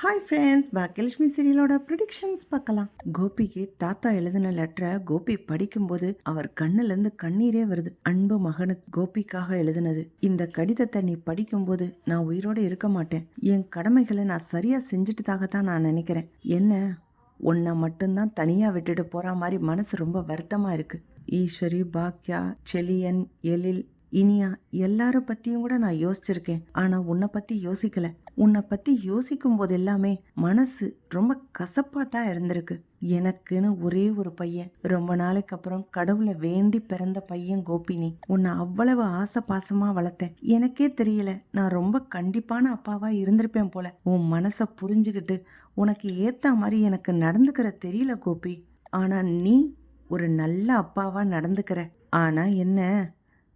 Hi friends, Baakiyalakshmi சீரியலோட predictions பார்க்கலாம். கோபிக்கு தாத்தா எழுதின லெட்டரை கோபி படிக்கும்போது அவர் கண்ணுலேருந்து கண்ணீரே வருது. அன்பு மகனுக்கு கோபிக்காக எழுதினது. இந்த கடிதத்தை நீ படிக்கும்போது நான் உயிரோடு இருக்க மாட்டேன். என் கடமைகளை நான் சரியா செஞ்சுட்டதாக தான் நான் நினைக்கிறேன். என்ன, உன்னை மட்டும்தான் தனியாக விட்டுட்டு போகிற மாதிரி மனசு ரொம்ப வருத்தமாக இருக்கு. ஈஸ்வரி, பாக்யா, செலியன், எழில், இனியா எல்லாரும் பற்றியும் கூட நான் யோசிச்சிருக்கேன். ஆனால் உன்னை பற்றி யோசிக்கல. உன்னை பற்றி யோசிக்கும் போது எல்லாமே மனசு ரொம்ப கசப்பாக தான் இருந்திருக்கு. எனக்குன்னு ஒரே ஒரு பையன், ரொம்ப நாளைக்கு அப்புறம் கடவுளை வேண்டி பிறந்த பையன் கோபினி. உன்னை அவ்வளவு ஆசை பாசமாக வளர்த்தேன். எனக்கே தெரியல, நான் ரொம்ப கண்டிப்பான அப்பாவா இருந்திருப்பேன் போல. உன் மனசை புரிஞ்சுக்கிட்டு உனக்கு ஏற்ற மாதிரி எனக்கு நடந்துக்கிற தெரியல கோபி. ஆனால் நீ ஒரு நல்ல அப்பாவா நடந்துக்கிற. ஆனால் என்ன,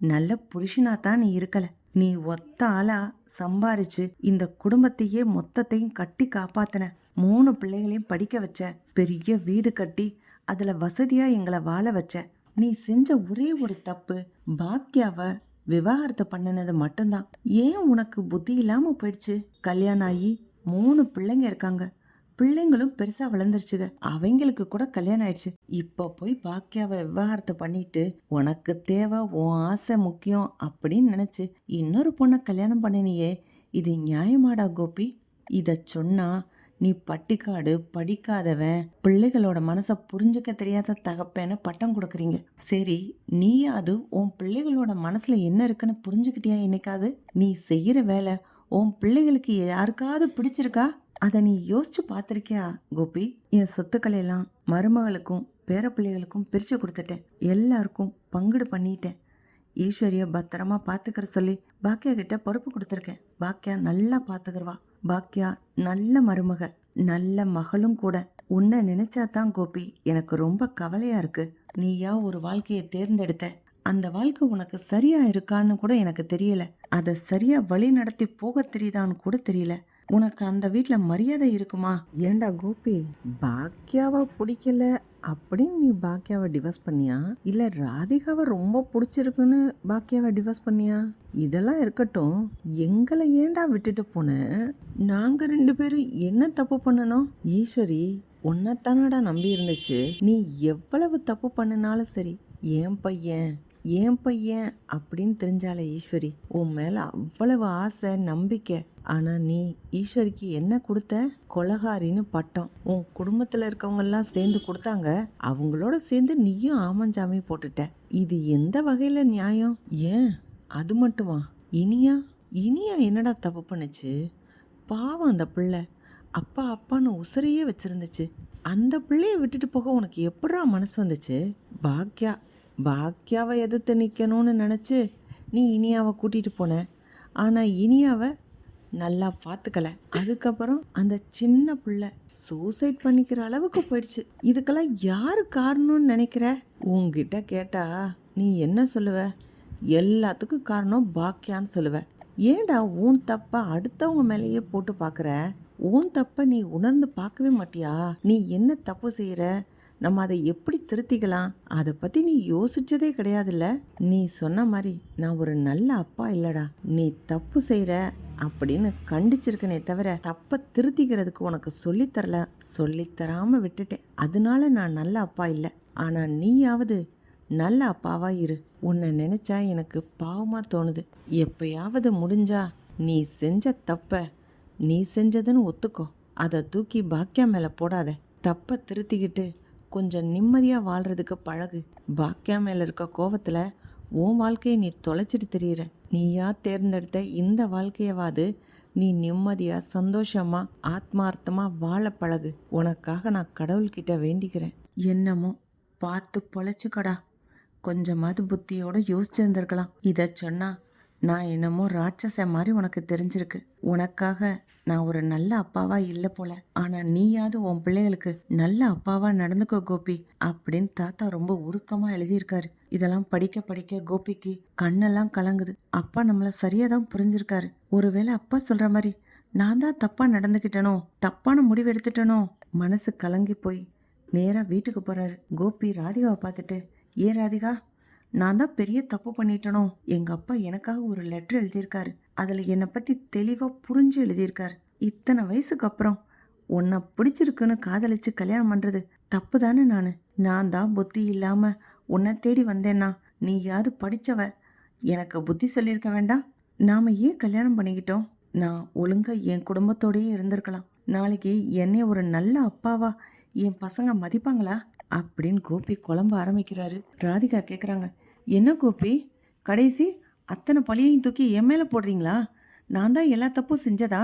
நல்ல புருஷனா தான் நீ இருக்கல. நீ ஒத்த ஆளா சம்பாரிச்சு இந்த குடும்பத்தையே மொத்தத்தையும் கட்டி காப்பாத்தின. 3 பிள்ளைகளையும் படிக்க வச்ச. பெரிய வீடு கட்டி அதுல வசதியா எங்களை வாழ வச்ச. நீ செஞ்ச ஒரே ஒரு தப்பு, பாக்யாவை விவாகரத்து பண்ணினது மட்டும்தான். ஏன் உனக்கு புத்தி இல்லாம போயிடுச்சு? கல்யாணம் ஆகி 3 பிள்ளைங்க இருக்காங்க. பிள்ளைங்களும் பெருசா வளர்ந்துருச்சுங்க. அவங்களுக்கு கூட கல்யாணம் ஆயிடுச்சு. இப்போ போய் பாக்கியாவை விவாகரத்தை பண்ணிட்டு உனக்கு தேவை உன் ஆசை முக்கியம் அப்படின்னு நினைச்சு இன்னொரு பொண்ணை கல்யாணம் பண்ணினியே, இது நியாயமாடா கோபி? இத சொன்னா நீ பட்டிக்காடு, படிக்காதவன், பிள்ளைகளோட மனசை புரிஞ்சுக்க தெரியாத தகப்பேன்னு பட்டம் கொடுக்குறீங்க. சரி, நீயாவது உன் பிள்ளைகளோட மனசுல என்ன இருக்குன்னு புரிஞ்சுக்கிட்டியா? என்னைக்காவது நீ செய்யற வேலை உன் பிள்ளைகளுக்கு யாருக்காவது பிடிச்சிருக்கா? அதை நீ யோசிச்சு பார்த்துருக்கியா கோபி? என் சொத்துக்களை எல்லாம் மருமகளுக்கும் பேர பிள்ளைகளுக்கும் பிரித்து கொடுத்துட்டேன். எல்லாருக்கும் பங்குடு பண்ணிட்டேன். ஈஸ்வரிய பத்திரமா பார்த்துக்கிற சொல்லி பாக்கியா கிட்ட பொறுப்பு கொடுத்துருக்கேன். பாக்கியா நல்லா பார்த்துக்கிறவா. பாக்கியா நல்ல மருமக, நல்ல மகளும் கூட. உன்னை நினைச்சாதான் கோபி எனக்கு ரொம்ப கவலையா இருக்கு. நீயா ஒரு வாழ்க்கையை தேர்ந்தெடுத்த. அந்த வாழ்க்கை உனக்கு சரியா இருக்கான்னு கூட எனக்கு தெரியல. அதை சரியா வழி நடத்தி போக தெரியுதான்னு கூட தெரியல. உனக்கு அந்த வீட்டில் மரியாதை இருக்குமா? ஏண்டா கோபி, பாக்கியாவை பிடிக்கல அப்படின்னு நீ பாக்கியாவை டிவோர்ஸ் பண்ணியா? இல்லை ராதிகாவை ரொம்ப பிடிச்சிருக்குன்னு பாக்கியாவை டிவோர்ஸ் பண்ணியா? இதெல்லாம் இருக்கட்டும், எங்களை ஏண்டா விட்டுட்டு போன? நாங்கள் 2 பேரும் என்ன தப்பு பண்ணணும்? ஈஸ்வரி உன்னைத்தானடா நம்பி இருந்துச்சு. நீ எவ்வளவு தப்பு பண்ணினாலும் சரி, ஏன் பையன் அப்படின்னு தெரிஞ்சாலே ஈஸ்வரி, உன் மேல அவ்வளவு ஆசை, நம்பிக்கை. ஆனா நீ ஈஸ்வரிக்கு என்ன கொடுத்த? கொலகாரின்னு பட்டம். உன் குடும்பத்துல இருக்கவங்க எல்லாம் சேர்ந்து கொடுத்தாங்க. அவங்களோட சேர்ந்து நீயும் ஆமஞ்சாமி போட்டுட்ட. இது எந்த வகையில நியாயம்? ஏன் அது மட்டுமா? இனியா என்னடா தப்பு பண்ணுச்சு? பாவம் அந்த பிள்ளை. அப்பான்னு உசுரையே வச்சிருந்துச்சு. அந்த பிள்ளைய விட்டுட்டு போக உனக்கு எப்படா மனசு வந்துச்சு? பாக்கியாவை எதிர்த்து நிற்கணும்னு நினச்சி நீ இனியாவை கூட்டிகிட்டு போன. ஆனால் இனியாவை நல்லா பார்த்துக்கல. அதுக்கப்புறம் அந்த சின்ன பிள்ளை சூசைட் பண்ணிக்கிற அளவுக்கு போயிடுச்சு. இதுக்கெல்லாம் யார் காரணம்னு நினைக்கிற? உங்ககிட்ட கேட்டா நீ என்ன சொல்லுவ? எல்லாத்துக்கும் காரணம் பாக்கியான்னு சொல்லுவ. ஏண்டா உன் தப்ப அடுத்தவங்க மேலேயே போட்டு பார்க்குற? உன் தப்ப நீ உணர்ந்து பார்க்கவே மாட்டியா? நீ என்ன தப்பு செய்கிற, நம்ம அதை எப்படி திருத்திக்கலாம், அதை பற்றி நீ யோசிச்சதே கிடையாதுல்ல? நீ சொன்ன மாதிரி நான் ஒரு நல்ல அப்பா இல்லடா. நீ தப்பு செய்கிற அப்படின்னு கண்டிச்சிருக்கனே தவிர தப்பை திருத்திக்கிறதுக்கு உனக்கு சொல்லித்தராமல் விட்டுட்டேன். அதனால நான் நல்ல அப்பா இல்லை. ஆனால் நீயாவது நல்ல அப்பாவா இரு. உன்னை நினைச்சா எனக்கு பாவமாக தோணுது. எப்பயாவது முடிஞ்சா நீ செஞ்ச தப்ப நீ செஞ்சதுன்னு ஒத்துக்கோ. அதை தூக்கி பாக்கியா மேலே போடாத. தப்பை திருத்திக்கிட்டு கொஞ்சம் நிம்மதியாக வாழ்கிறதுக்கு பழகு. பாக்கியா மேலே இருக்க கோவத்தில் உன் வாழ்க்கையை நீ தொலைச்சிட்டு தெரியுற. நீயா தேர்ந்தெடுத்த இந்த வாழ்க்கையவாது நீ நிம்மதியாக சந்தோஷமாக ஆத்மார்த்தமாக வாழ பழகு. உனக்காக நான் கடவுள்கிட்ட வேண்டிக்கிறேன். என்னமோ பார்த்து பொழைச்சிக்கடா. கொஞ்சமாவது புத்தியோடு யோசிச்சிருந்துருக்கலாம். இதை சொன்னா நான் என்னமோ ராட்சச மாதிரி உனக்கு தெரிஞ்சிருக்கு. உனக்காக நான் ஒரு நல்ல அப்பாவா இல்லை போல. ஆனால் நீயாவது உன் பிள்ளைகளுக்கு நல்ல அப்பாவா நடந்துக்கோ கோபி அப்படின்னு தாத்தா ரொம்ப உருக்கமாக எழுதியிருக்காரு. இதெல்லாம் படிக்க படிக்க கோபிக்கு கண்ணெல்லாம் கலங்குது. அப்பா நம்மளை சரியாக தான் புரிஞ்சிருக்காரு. ஒருவேளை அப்பா சொல்கிற மாதிரி நான் தான் தப்பாக நடந்துக்கிட்டனோ, தப்பான முடிவு எடுத்துட்டனோ? மனசு கலங்கி போய் நேராக வீட்டுக்கு போகிறாரு. கோபி ராதிகாவை பார்த்துட்டு, ஏன் ராதிகா, நான் தான் பெரிய தப்பு பண்ணிட்டனோ? எங்கள் அப்பா எனக்காக ஒரு லெட்டர் எழுதியிருக்காரு. அதில் என்னை பற்றி தெளிவாக புரிஞ்சு எழுதியிருக்காரு. இத்தனை வயசுக்கு அப்புறம் உன்னை பிடிச்சிருக்குன்னு காதலிச்சு கல்யாணம் பண்ணுறது தப்பு தானே? நான் தான் புத்தி இல்லாமல் உன்னை தேடி வந்தேன்னா நீயாவது படித்தவ, எனக்கு புத்தி சொல்லியிருக்க வேண்டாம்? நாம் ஏன் கல்யாணம் பண்ணிக்கிட்டோம்? நான் ஒழுங்காக என் குடும்பத்தோடையே இருந்திருக்கலாம். நாளைக்கு என்னைய ஒரு நல்ல அப்பாவா என் பசங்க மதிப்பாங்களா அப்படின்னு கோபி குழம்ப ஆரம்பிக்கிறாரு. ராதிகா கேட்குறாங்க, என்ன கோபி, கடைசி அத்தனை பழியையும் தூக்கி என் மேலே போடுறீங்களா? நான் தான் எல்லா தப்பும் செஞ்சதா?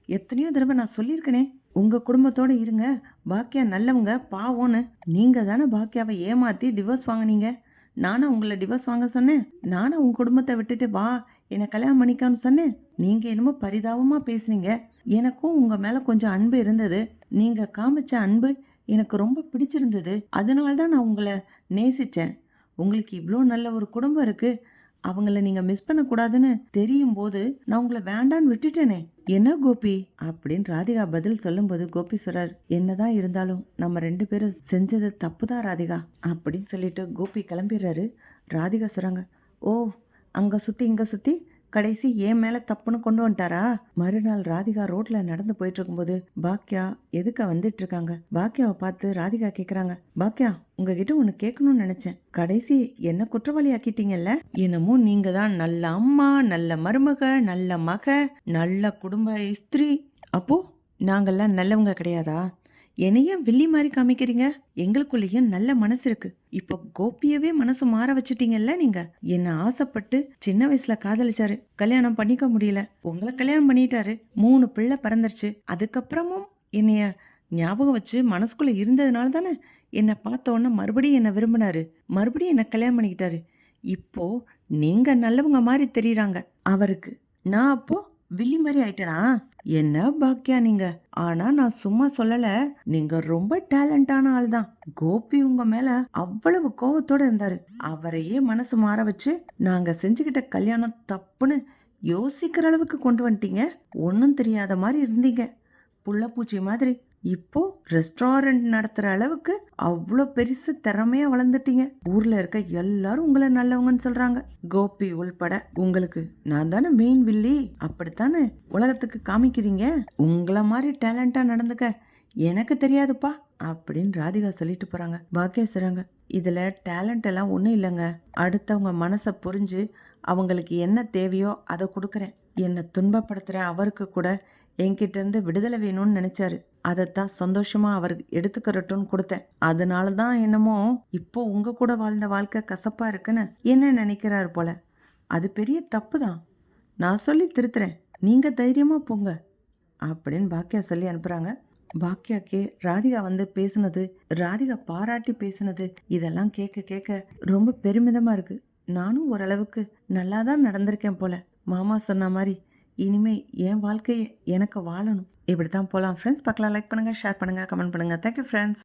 எத்தனையோ தடவை நான் சொல்லியிருக்கனே, உங்கள் குடும்பத்தோடு இருங்க, பாக்கியா நல்லவங்க பாவோன்னு. நீங்கள் தானே பாக்கியாவை ஏமாற்றி டிவோர்ஸ் வாங்கினீங்க. நானா உங்களை டிவோர்ஸ் வாங்க சொன்னேன்? நானா உங்கள் குடும்பத்தை விட்டுட்டு வா என்னை கல்யாணம் பண்ணிக்கான்னு சொன்னேன்? நீங்கள் என்னமோ பரிதாபமாக பேசுனீங்க. எனக்கும் உங்கள் மேலே கொஞ்சம் அன்பு இருந்தது. நீங்கள் காமிச்ச அன்பு எனக்கு ரொம்ப பிடிச்சிருந்தது. அதனால தான் நான் உங்களை நேசித்தேன். உங்களுக்கு இவ்வளோ நல்ல ஒரு குடும்பம் இருக்குது, அவங்கள நீங்கள் மிஸ் பண்ணக்கூடாதுன்னு தெரியும் போது நான் உங்களை வேண்டான்னு விட்டுட்டேனே. என்ன கோபி அப்படின்னு ராதிகா பதில் சொல்லும்போது கோபி சொல்றார், என்னதான் இருந்தாலும் நம்ம 2 பேரும் செஞ்சது தப்பு தான் ராதிகா அப்படின்னு சொல்லிட்டு கோபி கிளம்பிடுறாரு. ராதிகா சொல்கிறாங்க, ஓ அங்கே சுற்றி இங்கே சுற்றி கடைசி ஏன் மேலே தப்புன்னு கொண்டு வந்துட்டாரா? மறுநாள் ராதிகா ரோட்டில் நடந்து போயிட்டு இருக்கும்போது பாக்கியா எதுக்க வந்துட்டு இருக்காங்க. பாக்கியாவை பார்த்து ராதிகா கேட்குறாங்க, பாக்கியா உங்ககிட்ட ஒன்று கேட்கணும்னு நினச்சேன். கடைசி என்ன குற்றவாளி ஆக்கிட்டீங்கல்ல? என்னமோ நீங்கள் தான் நல்ல அம்மா, நல்ல மருமக, நல்ல மக, நல்ல குடும்ப ஸ்திரீ. அப்போ நாங்கள்லாம் நல்லவங்க கிடையாதா? என்னைய வில்லி மாதிரி காமிக்கிறீங்க? எங்களுக்குள்ளேயும் நல்ல மனசு இருக்கு. இப்போ கோபியவே மனசு மாற வச்சுட்டீங்கல்ல நீங்க. என்ன ஆசைப்பட்டு சின்ன வயசுல காதலிச்சாரு, கல்யாணம் பண்ணிக்க முடியல, உங்களை கல்யாணம் பண்ணிட்டாரு, 3 பிள்ளை பிறந்துருச்சு. அதுக்கப்புறமும் என்னைய ஞாபகம் வச்சு மனசுக்குள்ள இருந்ததுனால தானே என்னை பார்த்த உடனே மறுபடியும் என்னை விரும்பினாரு, மறுபடியும் என்னை கல்யாணம் பண்ணிக்கிட்டாரு. இப்போ நீங்க நல்லவங்க மாதிரி தெரியுறாங்க அவருக்கு. நான் அப்போ வில்லி மாதிரி ஆயிட்டேனா? என்ன பாக்கியா நீங்க? ஆனா நான் சும்மா சொல்லல, நீங்க ரொம்ப டேலண்டான ஆள் தான். கோபி உங்க மேல அவ்வளவு கோவத்தோட இருந்தாரு. அவரையே மனசு மாற வச்சு நாங்க செஞ்சுக்கிட்ட கல்யாணம் தப்புன்னு யோசிக்கிற அளவுக்கு கொண்டு வந்துட்டீங்க. ஒன்னும் தெரியாத மாதிரி இருந்தீங்க, புள்ளப்பூச்சி மாதிரி. இப்போ ரெஸ்டாரண்ட் நடத்துற அளவுக்கு அவ்வளோ பெருசு திறமையா வளர்ந்துட்டீங்க. ஊர்ல இருக்க எல்லாரும் உங்களை நல்லவங்கன்னு சொல்றாங்க, கோபி உள்பட. உங்களுக்கு நான் தானே மெயின் வில்லி, அப்படித்தானே உலகத்துக்கு காமிக்கிறீங்க. உங்களை மாதிரி டேலண்டா நடந்துக்க எனக்கு தெரியாதுப்பா அப்படின்னு ராதிகா சொல்லிட்டு போறாங்க. பாக்கியா சொல்றாங்க, இதுல டேலண்ட் எல்லாம் ஒன்றும் இல்லைங்க. அடுத்தவங்க மனசை புரிஞ்சு அவங்களுக்கு என்ன தேவையோ அதை கொடுக்குறேன். என்னை துன்பப்படுத்துகிற அவருக்கு கூட என்கிட்ட இருந்து விடுதலை வேணும்னு நினைச்சாரு. அதைத்தான் சந்தோஷமா அவர் எடுத்துக்கிறட்டும்னு கொடுத்தேன். அதனால தான் என்னமோ இப்போ உங்க கூட வாழ்ந்த வாழ்க்கை கசப்பா இருக்குன்னு என்ன நினைக்கிறாரு போல. அது பெரிய தப்பு தான். நான் சொல்லி திருத்துறேன், நீங்க தைரியமா போங்க அப்படின்னு பாக்கியா சொல்லி அனுப்புறாங்க. பாக்கியாக்கே ராதிகா வந்து பேசுனது, ராதிகா பாராட்டி பேசுனது இதெல்லாம் கேட்க கேட்க ரொம்ப பெருமிதமா இருக்கு. நானும் ஓரளவுக்கு நல்லா தான் நடந்திருக்கேன் போல. மாமா சொன்ன மாதிரி இனிமே என் வாழ்க்கையை எனக்கு வாழணும். இப்படி தான் போகலாம் ஃப்ரெண்ட்ஸ். பார்க்கலாம், லைக் பண்ணுங்கள், ஷேர் பண்ணுங்கள், கமெண்ட் பண்ணுங்கள். Thank you friends.